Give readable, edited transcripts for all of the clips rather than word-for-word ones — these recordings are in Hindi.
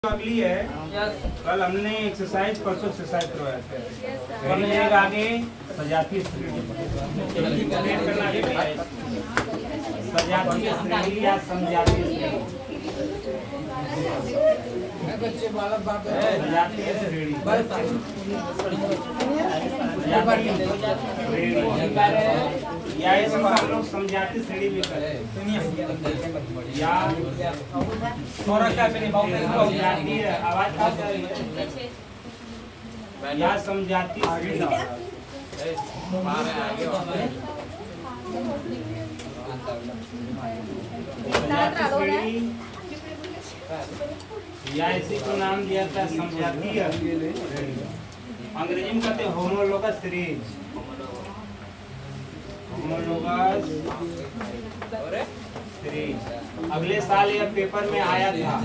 अगली है। कल हमने एक्सरसाइज परसों एक्सरसाइज करवाया था। कल एक आगे सजातीय श्रेणी सजातीय श्रेणी या समजातीय श्रेणी सजातीय श्रेणी या इसे हम लोग समजाती श्रेणी भी करें या समजातीय आवाज या समजातीय श्रेणी या इसी को नाम दिया था समजातीय। अंग्रेजी में कहते हैं होमोलोगस सीरीज। Homologous series. अगले साल यह पेपर में आया था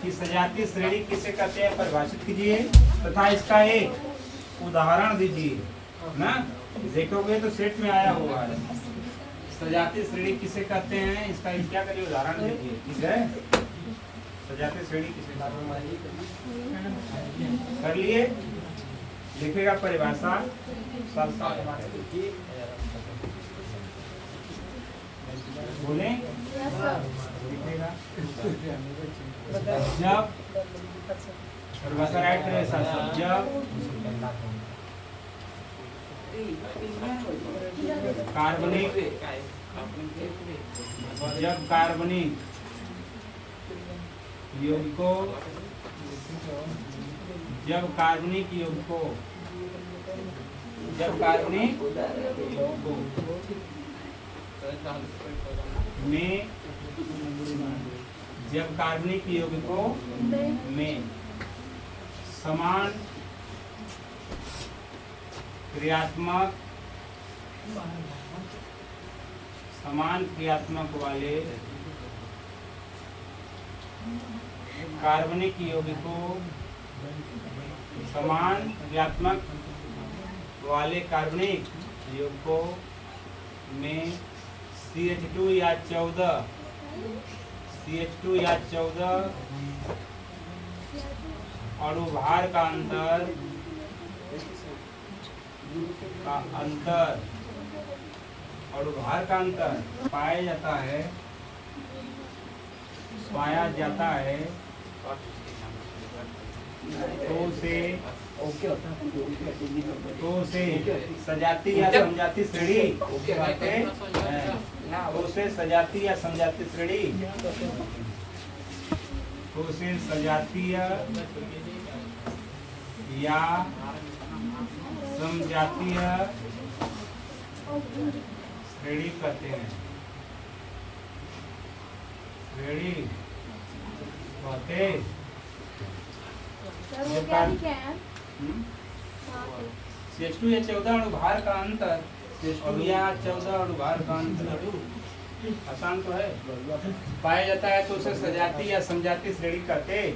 कि सजातीय श्रेणी किसे कहते हैं, परिभाषित कीजिए तथा इसका एक उदाहरण दीजिए ना। देखोगे तो सेट में आया हुआ है। सजातीय श्रेणी किसे कहते हैं, इसका क्या करिए, उदाहरण दीजिए। ठीक है, सजातीय श्रेणी किसे कर लिए, लिखेगा परिभाषा बोले लिखेगा। जब परिभाषा राइट है, जब कार्बनिक यौगिकों में समान क्रियात्मक वाले कार्बनिक यौगिकों में CH2 या 14 अणुभार का अंतर पाया जाता है तो से सजातीय या समजातीय श्रेणी सजातीय या समजातीय श्रेणी कहते हैं। CH2 या 14 अणुभार का अंतर, CH2 या 14 अणुभार का अंतर आसान तो है, पाया जाता है तो उसे सजातीय या समजातीय श्रेणी कहते हैं।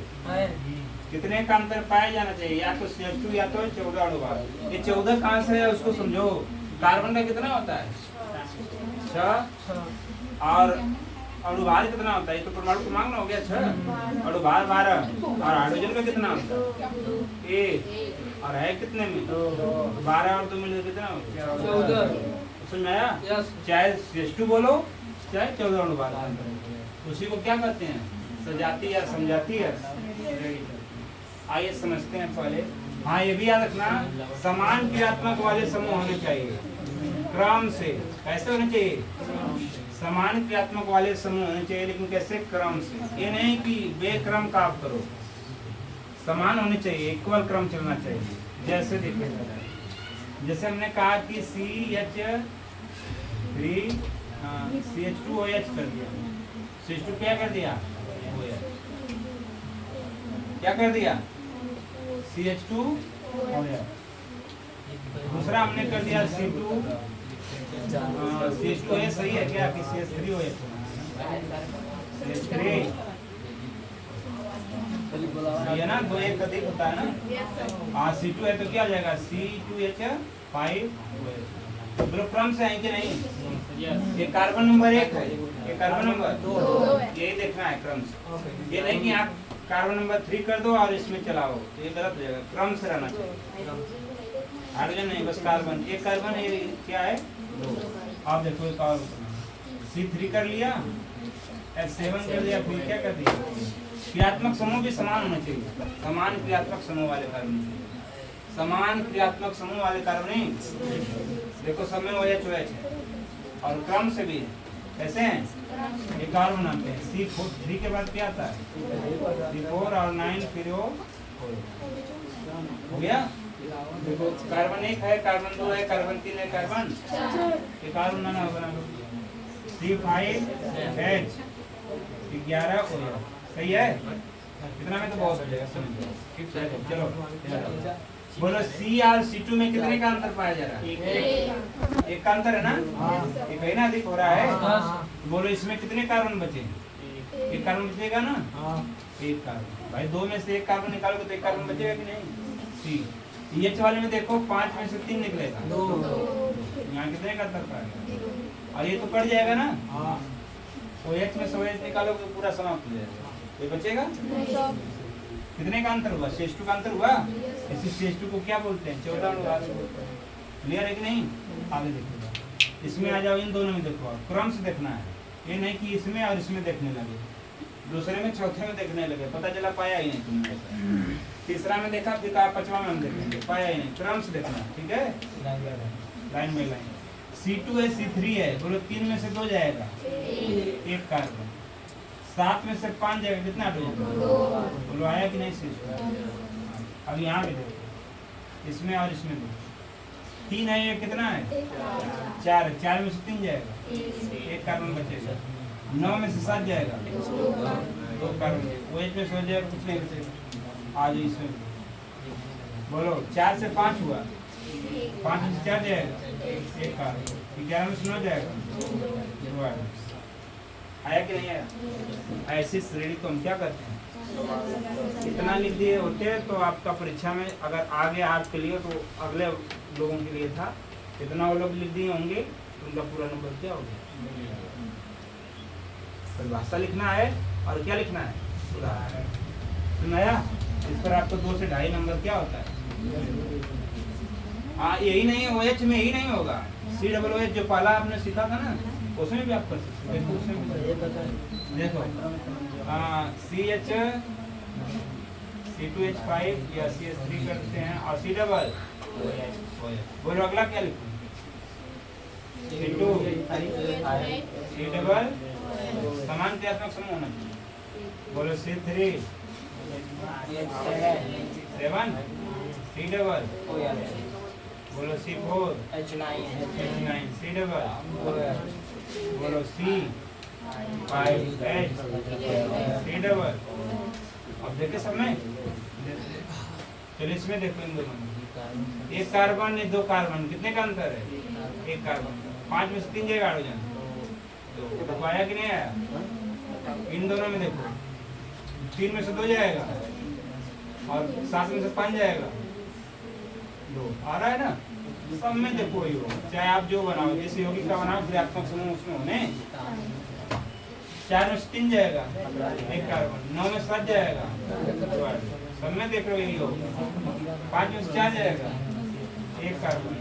कितने का अंतर पाया जाना चाहिए, या तो CH2 या तो 14 अणुभार। ये 14 कहाँ से है उसको समझो। कार्बन का कितना होता है 6 और अणुभार कितना होता है, ये तो परमाणु क्रमांक हो गया 6, अणुभार 12 और हाइड्रोजन का कितना होता है 1 और है कितने में 12 और 2 मिलकर कितना हो गया 14। समझ में आया? चाहे CH2 बोलो चाहे 14 अणुभार, उसी को क्या कहते हैं, सजातीय या समजातीय। आइए समझते हैं पहले। हाँ, ये भी याद रखना, समान क्रियात्मक वाले समूह होने चाहिए क्रम से। कैसे होने चाहिए, समान क्रियात्मक वाले समूह होने चाहिए, लेकिन कैसे, क्रम से। ये नहीं कि बेक्रम का आप करो, समान होने चाहिए, इक्वल क्रम चलना चाहिए। जैसे देखिए, जैसे हमने कहा कि CH2OH कर दिया, CH2 क्या कर दिया, CH2OH। दूसरा हमने कर दिया CH2OH सही है क्या, कि CH3OH, CH3 ये ना, 2 एक अधिक होता है ना। हाँ, C2 है तो क्या हो जाएगा, C2H5OH। क्रम से है कि नहीं, ये कार्बन नंबर 1 है, ये कार्बन नंबर 2 है। यही देखना है क्रम से। ये नहीं कि आप कार्बन नंबर 3 कर दो और इसमें चलाओ, ये गलत हो जाएगा। क्रम से रहना चाहिए। हाइड्रोजन नहीं, बस कार्बन। एक कार्बन ये क्या है 2। आप देखो एक और C3 कर लिया, H7 कर लिया, फिर क्या कर दिया। क्रियात्मक समूह भी समान होना चाहिए, समान क्रियात्मक समूह वाले कार्बन, समान क्रियात्मक समूह वाले कार्बन। देखो सब में OH है और क्रम से भी कैसे हैं, एक और बनाते हैं। C3 के बाद क्या आता है C4 और 9 फिर वो हो गया। देखो कार्बन 1 है, कार्बन 2 है, कार्बन 3 है, कार्बन एक और बनाना बना लो। C5H 11 OH, सही है। इतना में तो बहुत हो जाएगा, समझ चलो। बोलो C और C2 में कितने का अंतर पाया जा रहा है? एक का अंतर है ना, एक है ना, अधिक हो रहा है। बोलो इसमें कितने कार्बन बचे? एक कार्बन बचेगा ना, एक कार्बन। भाई 2 में से एक कार्बन निकालोगे तो एक कार्बन बचेगा कि नहीं। C H वाले में देखो 5 में से 3 निकलेगा, यहाँ कितने का अंतर पाया गया। और ये तो कट जाएगा ना, OH में से OH निकालोगे तो पूरा समाप्त हो जाएगा, ये बचेगा। कितने का अंतर हुआ? CH2 का अंतर हुआ। इसी CH2 को क्या बोलते हैं? 14 क्लियर है कि नहीं? आगे देखिएगा, इसमें आ जाओ, इन दोनों में देखो, क्रम से देखना है। ये नहीं कि इसमें और इसमें देखने लगे, दूसरे में चौथे में देखने लगे, पता चला पाया ही नहीं तुमने। तीसरा में देखा, फिर कहा 5वां में हम देखेंगे, पाया ही नहीं। क्रम से देखना है, ठीक है, लाइन बाई लाइन। C2 है, C3 है, बोलो 3 में से 2 जाएगा, एक कार्बन। 7 में से 5 जाएगा, कितना 2? बोलो आया कि नहीं C2? अब यहाँ भी देखो, इसमें और इसमें 2, 3 है, ये कितना है 4 है, 4 में से 3 जाएगा, एक कार्बन बचेगा। 9 में से 7 जाएगा, 2 कार्बन। OH में से हो जाएगा, कुछ नहीं बचेगा। आज इसमें बोलो 4 से 5 हुआ, 5 में से 4 जाएगा, एक कार्बन। 11 में से 9 जाएगा, आया कि नहीं आया। ऐसी श्रेणी को हम क्या करते हैं, इतना लिख दिए होते तो आपका परीक्षा में अगर आगे आपके लिए तो अगले लोगों के लिए था, इतना वो लोग लिख दिए होंगे तो उनका पूरा नंबर क्या हो गया। परिभाषा लिखना है और क्या लिखना है, उदाहरण। सुनाया, इस पर आपको 2 से 2.5 नंबर क्या होता है। हाँ, यही नहीं है, OH में यही नहीं होगा। COOH जो पहला आपने सीखा था ना, उसमें भी आप कर सकते हो। देखो CH C2H5 या CH3 करते हैं और C डबल। बोलो अगला क्या लिखूं, C2 C डबल, समान क्रियात्मक समूह होना चाहिए। बोलो C3 7 C डबल, बोलो C4 H9 C डबल, बोलो C5H C डबल। अब देखे सब में, चलिए इसमें देखो, इन दोनों में एक कार्बन है, 2 कार्बन, कितने का अंतर है, एक कार्बन। 5 में से 3 जाएगा हाइड्रोजन, तो आया कि नहीं आया। इन दोनों में देखो, 3 में से 2 जाएगा और 7 में से 5 जाएगा, 2 आ रहा है ना। सब में देखो ये, चाहे आप जो बनाओ, जैसे यौगिक का बनाओ क्रियात्मक समूह उसमें होने। 4 में से 3 जाएगा, एक कार्बन। 9 में 7 जाएगा, सब में देख रहे हो यही होगा। 5 में से 4 जाएगा, एक कार्बन।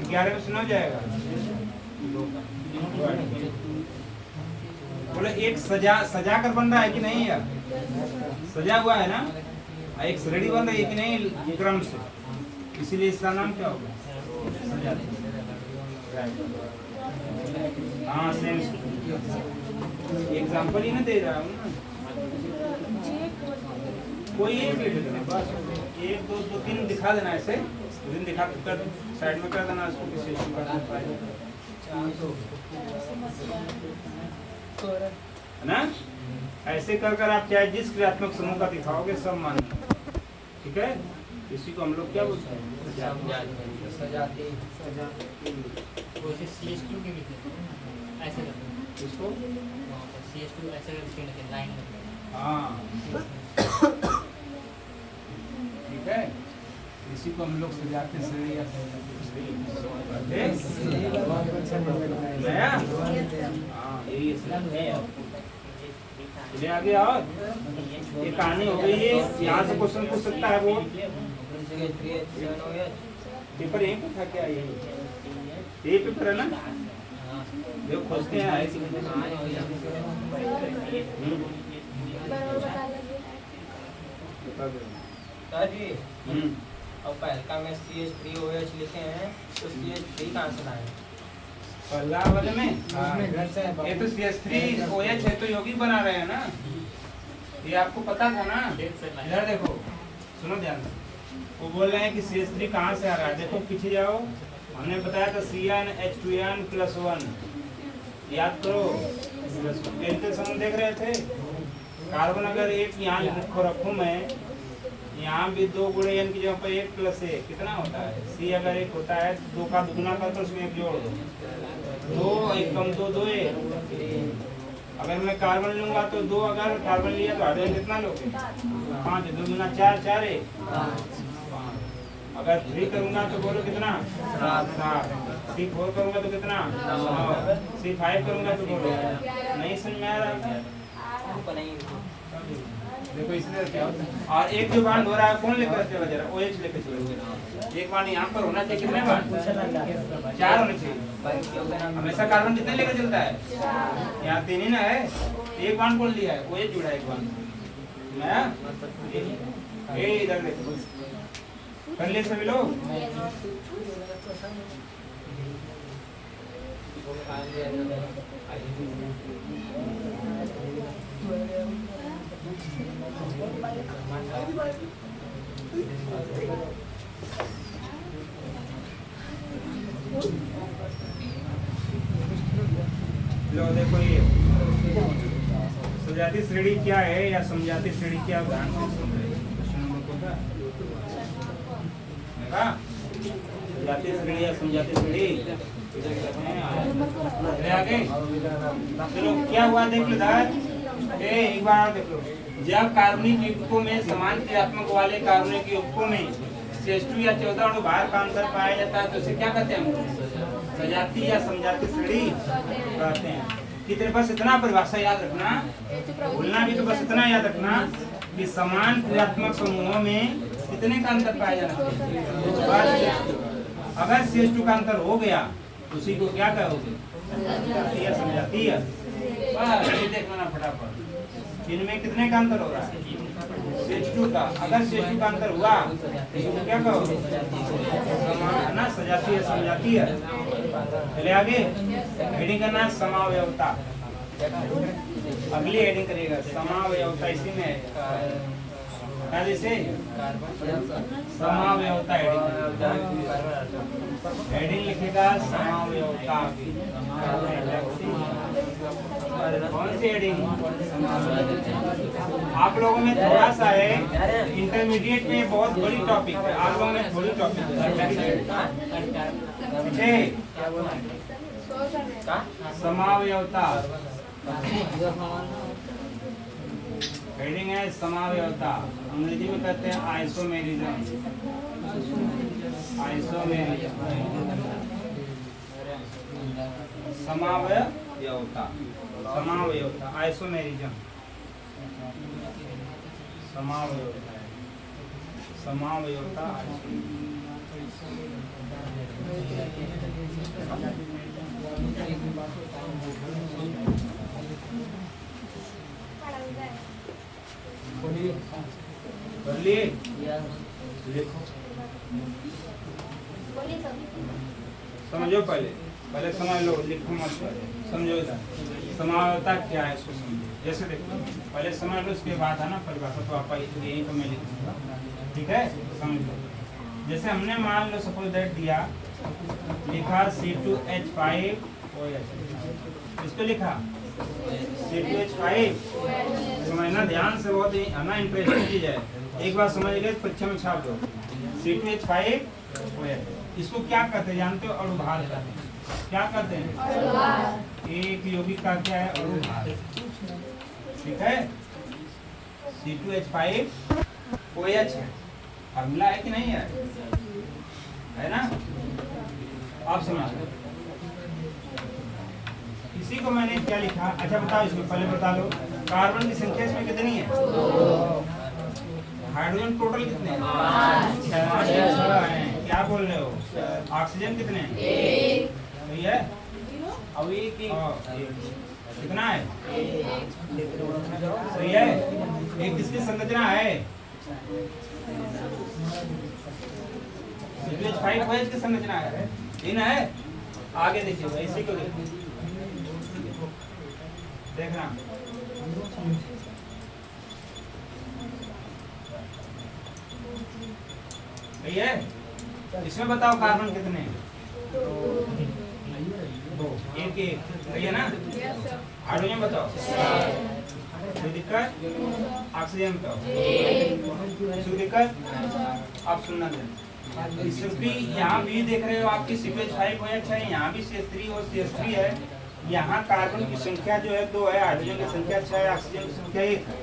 11 में से 9 जाएगा, 2 बोले एक सजा कर बन रहा है कि नहीं यार, सजा हुआ है ना, एक श्रेणी बन रही है कि नहीं क्रम से, इसीलिए इसका नाम क्या होगा, सजा। हाँ सेम एग्जाम्पल ही ना दे रहा हूँ ना, कोई एक ले लेना बस, 1 2 2 3 दिखा देना, ऐसे 3 दिखा कर साइड में कर देना, इसको किसी इशू का है ना। ऐसे कर कर आप चाहे जिस क्रियात्मक समूह का दिखाओगे सब मान, ठीक है। इसी को हम लोग क्या बोलते हैं, सजाती। CH2 के ऐसे इसको CH2 ऐसे करके लाइन में। हाँ ठीक है, इसी को हम लोग सजाते श्रेणी या नया हाँ यही है। चलिए आगे और ये कहानी हो गई है। यहाँ से क्वेश्चन पूछ सकता है वो पेपर यहीं पे था क्या? ये पेपर है ना, देखो खोजते हैं जी। अब पहलका में CH3OH लिखे हैं तो CH3 कहाँ से लाए? पहला वाले में ये तो CH3OH है तो यौगिक बना रहे हैं ना, ये आपको पता था ना। इधर देखो, सुनो ध्यान से। वो बोल रहे हैं कि CH3 कहाँ से आ रहा है। देखो पीछे जाओ, हमने बताया था CnH2n+1, याद करो। केमिकल समूह देख रहे थे, कार्बन अगर एक यहाँ रखूँ मैं, यहाँ भी 2 गुणे n की जगह पर 1 + 1 कितना होता है? C अगर 1 होता है तो 2 का दुगुना कर तो उसमें 1 जोड़ दो, 2 1 कम 2 2 1। अगर मैं कार्बन लूंगा तो 2 अगर कार्बन लिया तो हाइड्रोजन कितना लोगे? 5 2 गुना 4 4 1 5। अगर 3 करूंगा तो बोलो कितना? 7। C4 करूंगा तो कितना? 9। C5 करूंगा तो बोलो। नहीं समझ में आ रहा? देखो इसलिए क्या होता है। और एक जो बांड हो रहा है कौन लेकर चला जा रहा है? OH लेकर चलो। एक बांड यहाँ पर होना चाहिए, कितने बांड? 4 होने चाहिए। हमेशा कार्बन कितने लेकर चलता है? यहाँ 3 ही ना है, एक बांड कौन लिया है? OH जुड़ा है एक बांड। ये इधर देखो, कर लिए सभी लोग? लो देखो, ये सजाती श्रेणी क्या है या समझाती श्रेणी क्या? ध्यान से सुन रहे हैं। क्वेश्चन नंबर कौन था? सजाती श्रेणी या समझाती श्रेणी आगे। चलो क्या हुआ देख लो इधर, एक बार और देख लो। जब कार्बनिक युग्मकों में समान क्रियात्मक वाले कार्बनिक युग्मकों में CH2 या 14 अणु बाहर का अंतर पाया जाता है तो इसे क्या कहते हैं? सजाती या समझाती श्रेणी कहते हैं। कितने बस इतना परिभाषा याद रखना, भूलना भी तो बस इतना याद रखना कि समान क्रियात्मक समूहों में कितने का अंतर पाया जाना चाहिए? अगर CH2 का अंतर हो गया उसी को क्या कहोगे? सजाती या समझाती है। बस ये देख लेना फटाफट, इनमें कितने का अंतर हो रहा है? CH2 का। अगर CH2 का अंतर हुआ तो क्या कहोगे? समान ना, सजाती है समझाती है। चले आगे, हेडिंग करना है समावयवता। अगली हेडिंग करिएगा समावयवता, इसी में क्या जैसे समावयवता हेडिंग लिखेगा समावयवता की। कौन सी हेडिंग? आप लोगों में थोड़ा सा है, इंटरमीडिएट में बहुत बड़ी टॉपिक है, आप लोगों में थोड़ी टॉपिक है। समावयवता हेडिंग है समावयवता, अंग्रेजी में कहते हैं आइसोमेरिज्म। आइसोमेरिज्म समावयवता, समावयवता आइसोमेरिज्म, समावयवता समावयवता कर लिए? लिखो, समझो। पहले समझ लो, लिखो मत पहले, समझो। इधर समावयवता क्या है इसको समझो। जैसे देखो, पहले समझ लो, उसके बाद है ना परिभाषा, तो आप यही तो मैं लिखूंगा, ठीक है? समझ लो। जैसे हमने मान लो सपोज दैट दिया, लिखा C2H5OH, इसको लिखा C2H5। समझना ध्यान से, बहुत है ना इंटरेस्टिंग चीज है। एक बार समझ गए परीक्षा में छाप दो। C2H5OH, इसको क्या कहते हैं जानते हो? अणुभार कहते हैं। क्या कहते हैं? एक यौगिक का क्या है? अणुभार, ठीक है? C2H5OH है, फॉर्मूला है कि नहीं है? है ना? आप समझ इसी को मैंने क्या लिखा। अच्छा बताओ, इसमें पहले बता लो कार्बन की संख्या इसमें कितनी है? हाइड्रोजन टोटल कितने हैं? 5 हैं। क्या बोल रहे हो? ऑक्सीजन कितने हैं? सही है। अब एक कितना है? सही है। एक किसकी संरचना है? CH5OH की संरचना है। इन है। आगे देखिए, इसी को देखना। सही है। इसमें बताओ कार्बन कितने हैं? 2 एक एक। सही है ना? हाइड्रोजन बताओ। कोई दिक्कत? ऑक्सीजन बताओ। कोई दिक्कत? आप सुनना दें। इसमें भी यहाँ भी देख रहे हो आपकी CH5OH है, यहाँ भी CH3 और CH3 है। यहाँ कार्बन की संख्या जो है 2 है, हाइड्रोजन की संख्या 6 है, ऑक्सीजन की संख्या 1 है।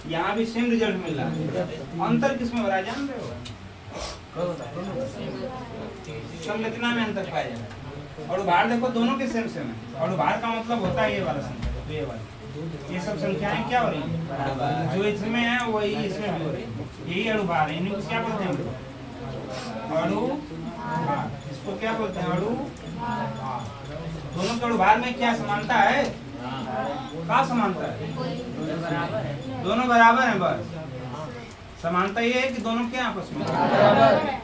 यहाँ भी सेम रिजल्ट मिल रहा है। अंतर किसमें हो रहा है जान रहे हो? संरचना में अंतर पाया जाएगा। और भार देखो दोनों के सेम सेम है। और भार का मतलब होता है ये वाला संख्या, तो ये वाला, ये सब संख्याएं क्या हो रही हैं? जो इसमें है वही इसमें भी हो रही है। यही अणुभार है। इनको क्या बोलते हैं? अणुभार। इसको क्या बोलते हैं? अणुभार। दोनों के अणुभार में क्या समानता है? क्या समानता है? दोनों बराबर हैं। बस समानता ये है कि दोनों क्या आपस में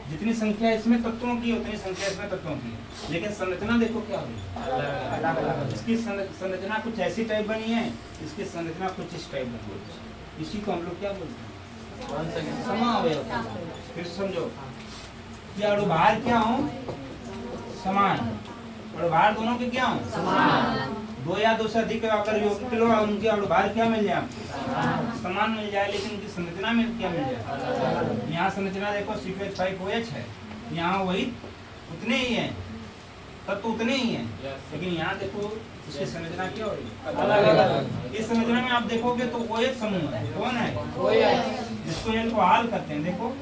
जितनी संख्या इसमें तत्वों की उतनी संख्या इसमें तत्वों की, लेकिन संरचना देखो क्या हो रही है। इसकी संरचना कुछ ऐसी टाइप बनी है, इसकी संरचना कुछ इस टाइप बनी है। इसी को हम लोग क्या बोलते हैं? समावयव। फिर समझो कि अणुभार क्या हो? समान। अणुभार दोनों के क्या हो? समान। 2 या 2 से अधिक अगर यौगिक लो, उनके अणुभार क्या मिल जाए? समान मिल जाए, लेकिन उनकी संरचना में क्या मिल जाए? यहाँ संरचना देखो CH5OH है, यहाँ वही उतने ही है, तत्व उतने ही हैं, लेकिन यहाँ देखो इसकी संरचना क्या हो रही है? अलग। इस संरचना में आप देखोगे तो OH समूह है। कौन है? जिसको एल्कोहल कहते हैं। देखो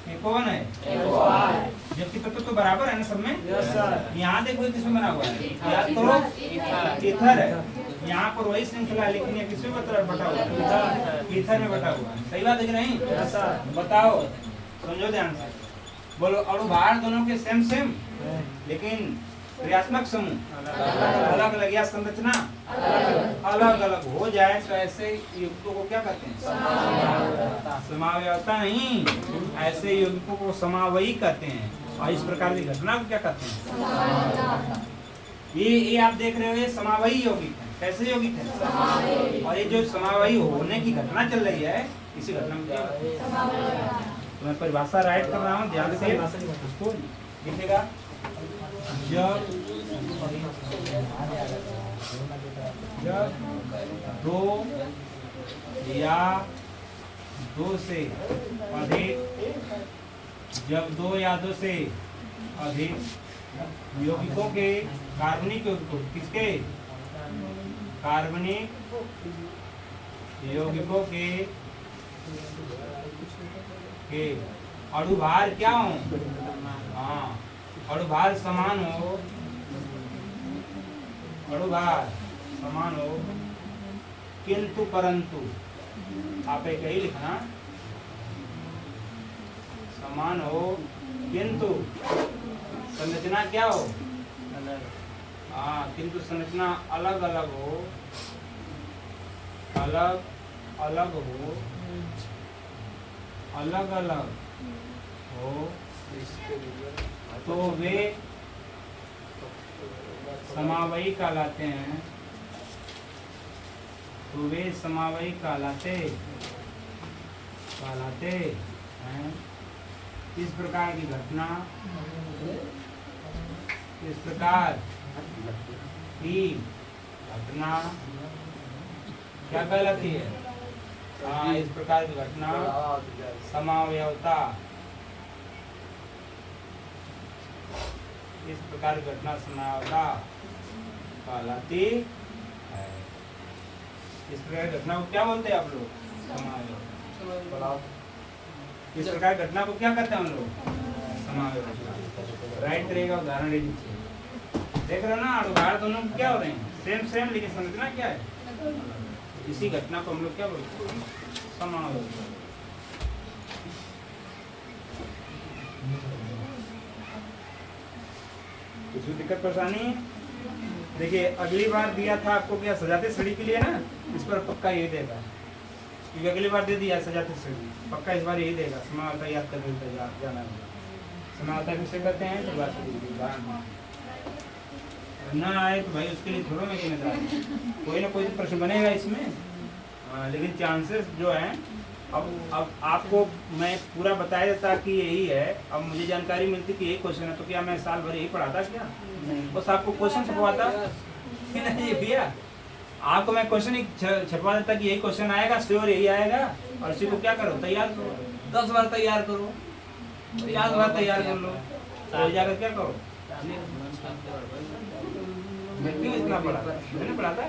ये कौन है? जबकि तत्व तो बराबर है ना सब में। यहाँ देखो किसमें बना हुआ है? याद करो, ईथर है। यहाँ पर वही श्रृंखला है, लेकिन ये किसमें बटा हुआ है? ईथर में बटा हुआ है। सही बात है कि नहीं? बताओ, समझो ध्यान से। बोलो अणुभार दोनों के सेम सेम, लेकिन क्रियात्मक समूह अलग अलग या संरचना अलग अलग हो जाए तो ऐसे युग्मों को क्या कहते हैं? समावयवता नहीं, ऐसे युग्मों को समावयी कहते हैं। और इस प्रकार की घटना को क्या कहते हैं? ये आप देख रहे हो, ये समावयी यौगिक है। कैसे यौगिक है? और ये जो समावयी होने की घटना चल रही है, इसी घटना में क्या तो मैं परिभाषा राइट कर रहा हूँ, ध्यान से उसको लिखेगा। जब 2 या 2 से अधिक, जब 2 या 2 से अधिक यौगिकों के कार्बनिक यौगिकों, किसके? कार्बनिक यौगिकों के अणुभार क्या हो? हाँ, अणुभार समान हो, अणुभार समान हो, किंतु परंतु, आप एक ही लिखना, समान हो किंतु संरचना क्या हो? हाँ, किंतु संरचना अलग अलग हो, अलग अलग हो, अलग अलग हो, तो वे समावयी कहलाते हैं। तो वे समावयी कहलाते हैं। इस प्रकार की घटना, इस प्रकार की घटना क्या कहलाती है? हाँ, इस प्रकार की घटना समावयवता। इस प्रकार की घटना समावयवता कहलाती है। इस प्रकार की घटना को क्या बोलते हैं आप लोग? समावयवता। इस प्रकार घटना को क्या कहते हैं हम लोग? समावयवता। राइट रहेगा, उदाहरण ले लीजिए। देख रहे हो ना, अणु भार दोनों क्या हो रहे हैं, सेम सेम, लेकिन संरचना क्या है। इसी घटना को हम लोग क्या बोलते हैं, समावेश। कुछ भी दिक्कत परेशानी? देखिए अगली बार दिया था आपको क्या, सजाते सीढ़ी के लिए ना, इस पर पक्का यही देगा, क्योंकि अगली बार दे दिया सजाते सीढ़ी, पक्का इस बार यही देगा। समावता याद कर जाना होगा। समावता किससे करते हैं, तो बात ना आए तो भाई उसके लिए थोड़ा मैं कहना, कोई ना कोई तो प्रश्न बनेगा इसमें। लेकिन चांसेस जो हैं, अब आपको मैं पूरा बताया देता कि यही है, अब मुझे जानकारी मिलती कि यही क्वेश्चन है, तो क्या मैं साल भर यही पढ़ाता क्या, बस आपको क्वेश्चन छपवाता कि नहीं भैया, आपको मैं क्वेश्चन छपवा देता कि यही क्वेश्चन आएगा, श्योर यही आएगा, और इसी को क्या करो, तैयार करो, 10 बार तैयार करो, 50 बार तैयार कर लो, तो जाकर क्या करो। मैं क्यों इतना पढ़ा, मैंने पढ़ाता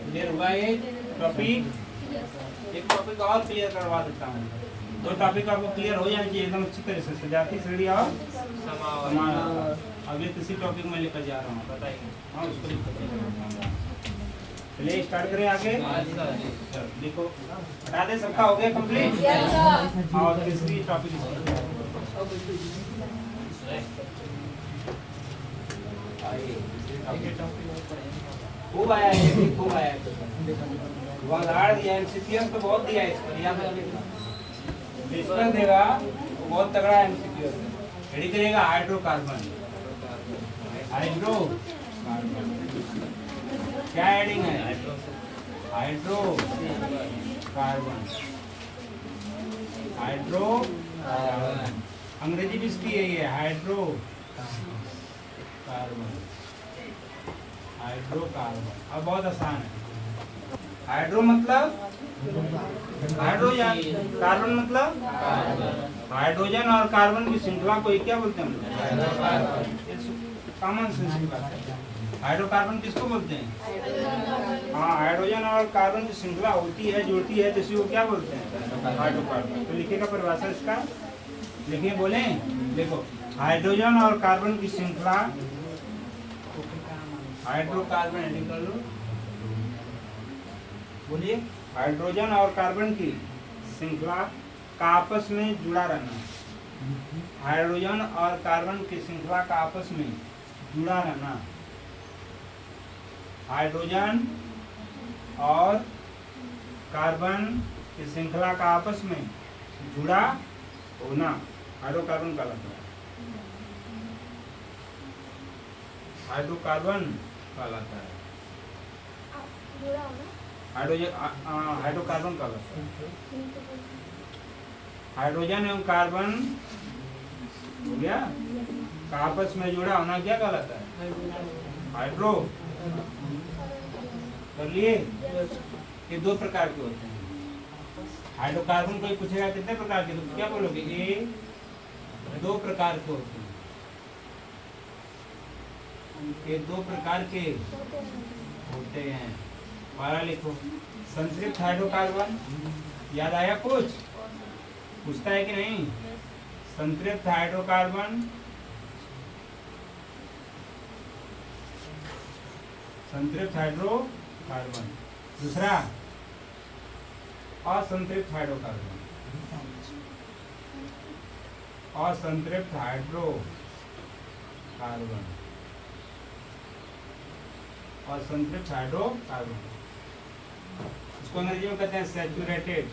क्लियर हुआ एक टॉपिक, एक टॉपिक और क्लियर करवा देता हूँ। 2 टॉपिक आपको क्लियर हो जाएंगे एकदम अच्छी तरह से, सजाती सीढ़ी और समावेश। अगले तीसरी टॉपिक में लेकर जा रहा हूँ, बताइए। हाँ उसको चलिए स्टार्ट करें आगे। देखो बता दे, सबका हो गया कंप्लीट। और तीसरी टॉपिक खूब आया है, खूब आया है, वंगाड़ दिया, एमसीक्यू तो बहुत दिया है इस पर, याद रखिएगा। इसमें देगा वो बहुत तगड़ा एमसीक्यू है। रेडी करेगा हाइड्रोकार्बन, हाइड्रो क्या एडिंग है, हाइड्रो कार्बन, हाइड्रो अंग्रेजी भी इसकी यही है, हाइड्रो कार्बन, हाइड्रोकार्बन। अब बहुत आसान है, हाइड्रो मतलब हाइड्रोजन, कार्बन मतलब हाइड्रोजन और कार्बन की श्रृंखला को क्या बोलते हैं, कॉमन सेंस की बात है। हाइड्रोकार्बन किसको बोलते हैं, हाँ हाइड्रोजन और कार्बन की श्रृंखला होती है, जुड़ती है, तो इसी को क्या बोलते हैं, हाइड्रोकार्बन। तो लिखिएगा परिभाषा इसका, लिखिए, बोले देखो, हाइड्रोजन और कार्बन की श्रृंखला, हाइड्रोकार्बन एडिंग कर लो, बोलिए, हाइड्रोजन और कार्बन की श्रृंखला का आपस में जुड़ा रहना, हाइड्रोजन और कार्बन की श्रृंखला का आपस में जुड़ा रहना, हाइड्रोजन और कार्बन की श्रृंखला का आपस में जुड़ा होना हाइड्रोकार्बन कहलाता है, हाइड्रोकार्बन कहलाता है, हाइड्रोजन हाइड्रोकार्बन कहलाता है। हाइड्रोजन एवं कार्बन हो गया का आपस में जुड़ा होना क्या कहलाता है, हाइड्रो। कर लिए, ये 2 प्रकार के होते हैं। हाइड्रोकार्बन कोई पूछेगा कितने प्रकार के, तो क्या बोलोगे, ये 2 प्रकार के होते हैं, ये 2 प्रकार के होते हैं। हमारा लिखो, संतृप्त हाइड्रोकार्बन, याद आया कुछ, पूछता है कि नहीं, संतृप्त हाइड्रोकार्बन, संतृप्त हाइड्रोकार्बन। दूसरा असंतृप्त हाइड्रोकार्बन, असंतृप्त हाइड्रोकार्बन, असंतृप्त हाइड्रोकार्बन, इसको अंग्रेजी में कहते हैं सैचुरेटेड,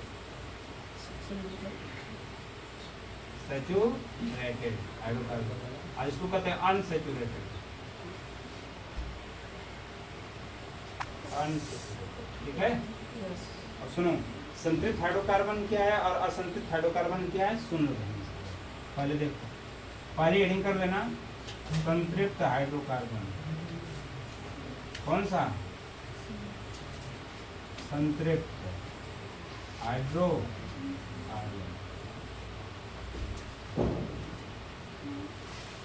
सैचुरेटेड हाइड्रोकार्बन, और इसको कहते हैं अनसैचुरेटेड, ठीक है। और सुनो, संतृप्त हाइड्रोकार्बन क्या है और असंतृप्त हाइड्रोकार्बन क्या है, सुन लो पहले। देखो, पहले एडिंग कर लेना, संतृप्त हाइड्रोकार्बन, कौन सा? संतृप्त हाइड्रोकार्बन।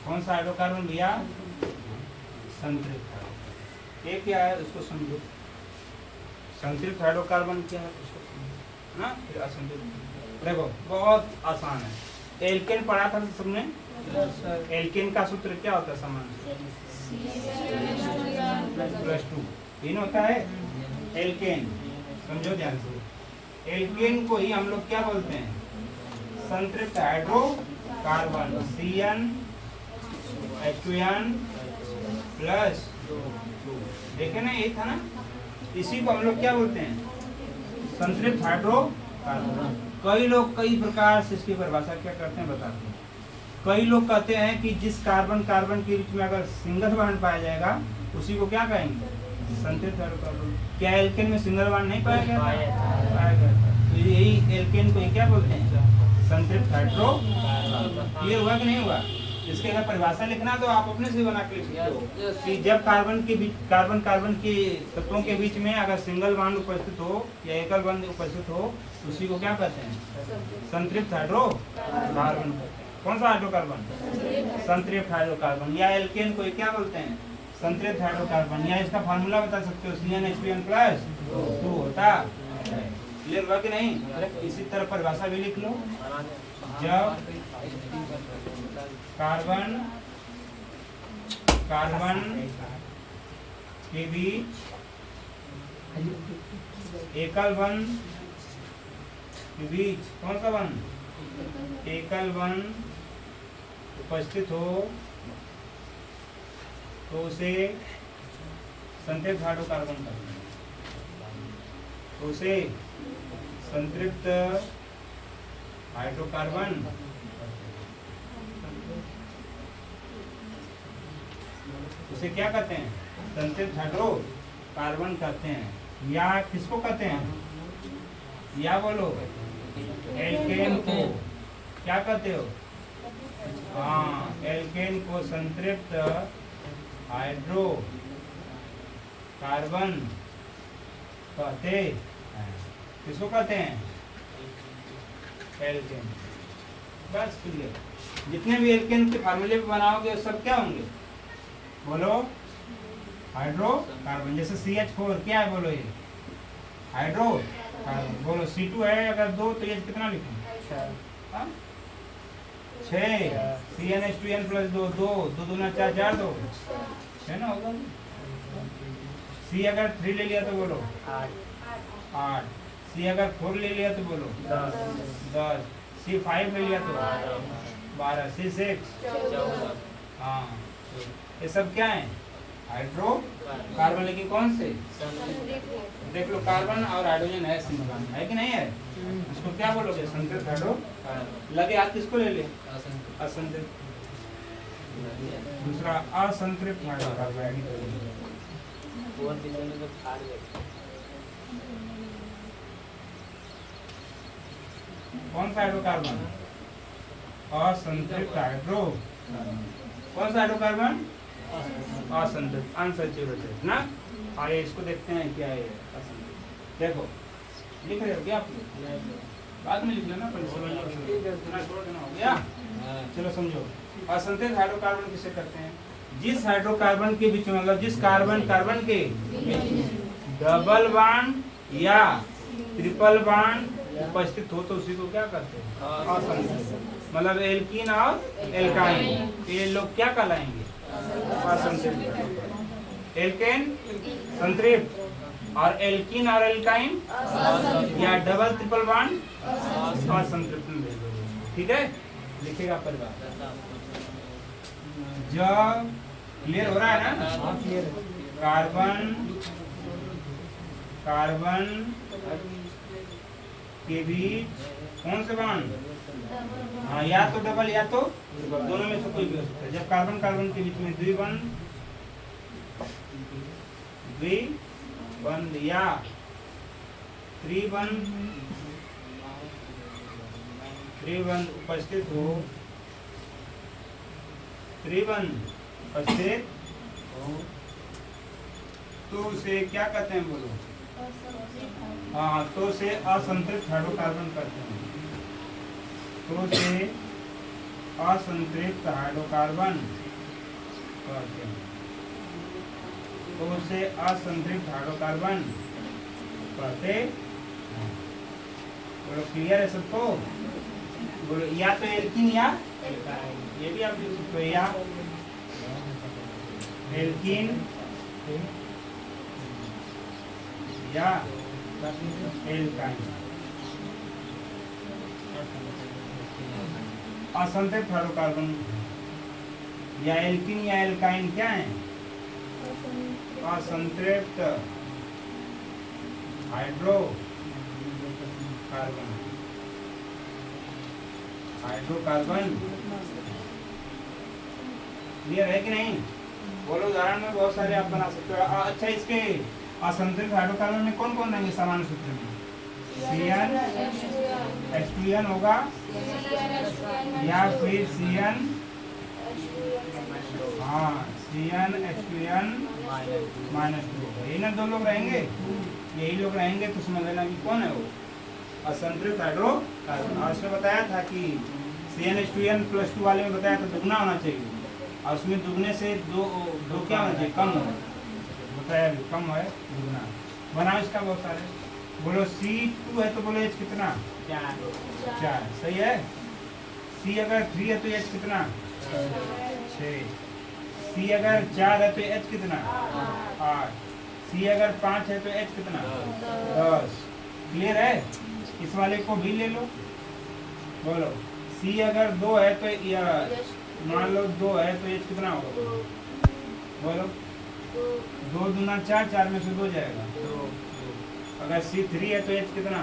कौन सा हाइड्रोकार्बन भैया? संतृप्त हाइड्रोकार्बन। ये क्या है उसको समझो। संतृप्त हाइड्रोकार्बन क्या है उसको समझो ना, फिर असंतृप्त। देखो बहुत आसान है। एल्केन पढ़ा था सबने। एल्केन का सूत्र क्या होता है? समान +2 तीन होता है एल्केन। समझो ध्यान से। एल्केन को ही हम लोग क्या बोलते हैं? संतृप्त हाइड्रोकार्बन। CnH2n +2। देखे ना, यही था ना। इसी को हम लोग क्या बोलते हैं? संतृप्त हाइड्रोकार्बन। कई लोग कई प्रकार से इसकी परिभाषा क्या करते हैं बताते हैं। कई लोग कहते हैं कि जिस कार्बन कार्बन के बीच में अगर सिंगल बॉन्ड पाया जाएगा उसी को क्या कहेंगे? संतृप्त हाइड्रोकार्बन। क्या एल्केन में सिंगल बॉन्ड नहीं पाया गया? पाया गया था। तो यही एल्केन को क्या बोलते हैं? संतृप्त हाइड्रोकार्बन। ये हुआ कि नहीं हुआ? इसके अगर परिभाषा लिखना तो आप अपने से बना के लिख सकते हो कि जब कार्बन के तत्वों के बीच में अगर सिंगल बॉन्ड उपस्थित हो या एकल बॉन्ड उपस्थित हो उसी को क्या कहते हैं? संतृप्त हाइड्रोकार्बन। कौन सा हाइड्रोकार्बन? संतृप्त हाइड्रोकार्बन। या एल्केन को क्या बोलते हैं? संतृप्त हाइड्रोकार्बन। या इसका फार्मूला बता सकते हो, CnH2n +2 होता है। क्लियर हुआ कि नहीं? इसी तरह परिभाषा भी लिख लो। जब कार्बन के बीच एकल बॉन्ड के बीच कौन सा बॉन्ड? एकल बॉन्ड उपस्थित हो तो उसे संतृप्त हाइड्रोकार्बन कहते हैं। तो उसे संतृप्त हाइड्रोकार्बन उसे क्या कहते हैं? संतृप्त हाइड्रोकार्बन कहते हैं। या किसको कहते हैं? या बोलो, एल्केन को क्या कहते हो? हाँ, एल्केन को संतृप्त हाइड्रोकार्बन कहते हैं। किसको कहते हैं? एल्केन। बस क्लियर। जितने भी एल्केन के फार्मूले बनाओगे सब क्या होंगे? बोलो, हाइड्रोकार्बन। जैसे CH4 क्या है? बोलो, ये हाइड्रोकार्बन। बोलो, C2 है अगर 2 तो ये कितना लिखें? 6। CnH2n +2 2 2 दूना 4 4 2 है ना, होगा। C अगर 3 ले लिया तो बोलो 8। C अगर 4 ले लिया तो बोलो 10। C 5 ले लिया तो 12। C 6। हाँ, ये सब क्या है? हाइड्रोकार्बन। लेकिन कौन से? देख लो, कार्बन और हाइड्रोजन है सिंगल, है कि नहीं है? इसको क्या बोलोगे? संतृप्त हाइड्रोकार्बन। लगे हाथ किसको ले ले? असंतृप्त। दूसरा असंतृप्त हाइड्रोकार्बन। कौन सा हाइड्रोकार्बन? असंतृप्त हाइड्रोकार्बन। कौन सा हाइड्रोकार्बन? असंतृप्त, अनसैचुरेटेड ना। आइए इसको देखते हैं क्या है असंतृप्त। देखो, लिख रहे हो क्या आप? बाद में लिख लेना, पहले समझ लो। या चलो समझो। असंतृप्त हाइड्रोकार्बन किसे कहते हैं? जिस हाइड्रोकार्बन के बीच में, मतलब जिस कार्बन के डबल बॉन्ड या ट्रिपल बॉन्ड उपस्थित हो तो उसी को क्या कहते हैं? असंतृप्त। मतलब एल्कीन और एल्काइन, ये लोग क्या कहलाएंगे? असंतृप्त। एल्केन संतृप्त और एल्कीन और एल्काइन या डबल ट्रिपल बॉन्ड असंतृप्त। ठीक है, लिखेगा परिवार। जब क्लियर हो रहा है ना? कार्बन के बीच कौन से बॉन्ड? हाँ, या तो डबल या तो दोनों में से कोई भी हो सकता है। जब कार्बन के बीच में द्विबंध या त्रिबंध उपस्थित हो, तो तो से क्या कहते हैं बोलो? हाँ, तो से असंतृप्त हाइड्रोकार्बन कहते हैं। तो से असंतृप्त हाइड्रोकार्बन कहते हैं। तो से असंतृप्त हाइड्रोकार्बन कहते हैं। बोलो क्लियर है सबको? बोलो या तो एल्कीन या ये भी आप लिख सकते हो, या एल्कीन या एल्काइन। असंतृप्त हाइड्रोकार्बन या एल्कीन या एल्काइन क्या है? असंतृप्त हाइड्रोकार्बन। हाइड्रोकार्बन क्लियर है कि नहीं? बोलो उदाहरण में बहुत सारे आप बना सकते हो। अच्छा, इसके असंतृप्त हाइड्रोकार्बन में कौन कौन रहेंगे सामान्य सूत्र में? CN H2N होगा या फिर CN, हाँ CN H2N -2 होगा। यही ना दो लोग रहेंगे, यही लोग रहेंगे। तो समझ लेना कि कौन है वो असंतृप्त हाइड्रोकार्बन। और उसमें बताया था कि CN H2N +2 वाले में बताया था दुगना होना चाहिए, और उसमें दुगने से दो क्या होना चाहिए? कम हो। बताया भी कम है दुगना। बनाओ इसका बहुत सारे। बोलो C2 है तो बोलो H कितना? 4। सही है। C अगर 3 है तो H कितना? 6। C अगर 4 है तो H कितना? 8। C अगर 5 है तो H कितना? 10। क्लियर है? इस वाले को भी ले लो। बोलो C अगर 2 है तो मान लो 2 है तो H कितना होगा? बोलो 2 दूना 4, 4 में से 2 जाएगा। अगर C3 है तो H कितना?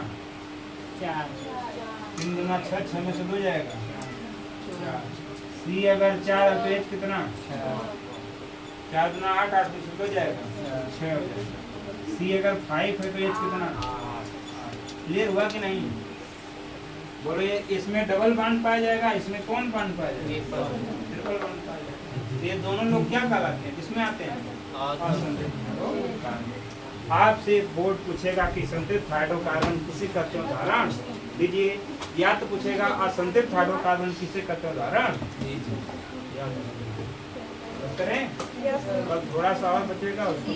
4। 3 दूना 6, 6 में से 2 जाएगा। 4। C अगर 4 है तो H कितना? 4 दूना 8, 8 में से 2 जाएगा। 6 हो जाएगा। C अगर 5 है तो H कितना? 8। क्लियर हुआ कि नहीं? बोलो ये इसमें डबल बॉन्ड पाया जाएगा, इसमें कौन बॉन्ड पाया जाएगा? ट्रिपल बॉन्ड पाया जाएगा। ये दोनों लोग क्या कहलाते हैं? किसमें आते हैं? आपसे बोर्ड पूछेगा कि संतृप्त हाइड्रोकार्बन किसे कहते हैं उदाहरण दीजिए, या तो पूछेगा असंतृप्त हाइड्रोकार्बन किसे कहते हैं उदाहरण करें। बस थोड़ा सा और बचेगा उसको